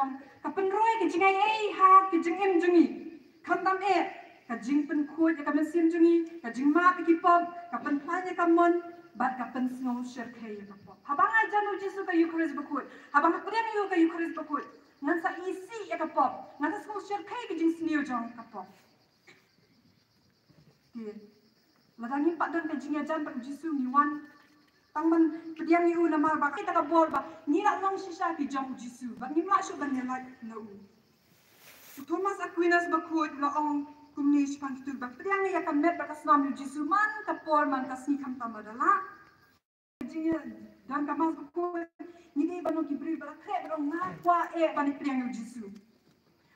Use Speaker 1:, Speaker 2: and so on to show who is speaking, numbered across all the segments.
Speaker 1: long kapan roy ke jingai ha ke jingem jungi khandam ka jing pen khoi ka mesin jungi ka jing ma pe ki pom kapan planya ka mon bat kapan snow shir khai ka pom habang ai janu jisu ka yukhres bakut habang prem yu ka yukhres bakut ngan sa isi ka pom ngan sa snow shir khai ka jing sniu jong ka pom ke ladangin pak don ka jing jan pak jisu ni wan tangman pediang yu na mar ba kita ka bol ba ni la long shisha ki jong jisu ba ni ma shu ban ya like no Thomas Aquinas bakut la ong kumni span tu ba pediang ya ka met ba ka snam yu jisu man ka por man ka sni kam tam adala jing dan ka mas bakut ni de ba no ki bri ba kre ba nga kwa ba ni pediang yu jisu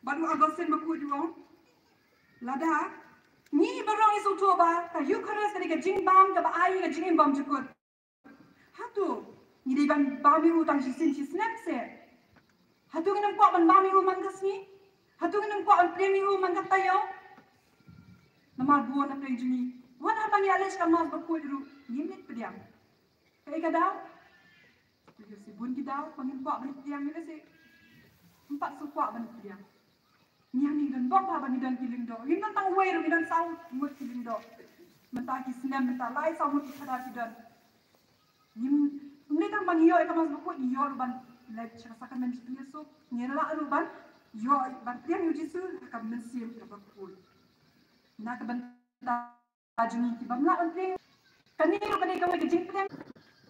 Speaker 1: ba du agosen bakut yu lada ni barong isu tu ba ka Eucharist ka jing bam ka ba ai ka jing bam jukut hatu ni di ban bami utang jisin jisnap se hatu nginam ko ban bami man kasni hatu nginam ko an premi man katayo namal buon na preng juni wan ha bang yales ka mas bakul ru yimit pediang kai ka daw tu si bun ki daw pangin ko ban pediang ni se empat su ko ban pediang ni han ni dan bok ha ban dan kiling do lim tang wei ru dan sau mut kiling do mentah ki snam mentah lai sau mut kada ki dan nim ni kan bang yo ka mas bakul yo ban lek chakasakan men jisu nyela ru ban yo ban pediang yu jisu ka men sim ka bakul na ka ban tajuni ki bam la on pling kani ru kani ka wei jing pediang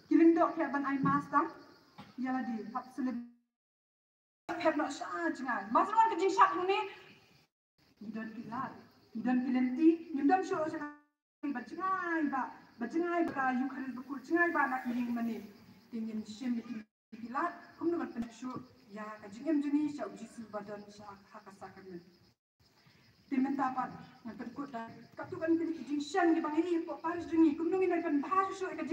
Speaker 1: kiling do ka ban ai master yala di hap sulit hep no sha jangan masruan ke jing syak ni dan kilat dan kilenti nyundam syo sya bajengai ba Eucharist bakul jengai ba nak ling mani tingin shim kilat kum no ban syo ya ka jingem juni sya jisu badan sya hakasakan Timenta pat yang terkut dah. Katu kan kini jing shan di bangi po paris juni kum no ngi ban bha syo ka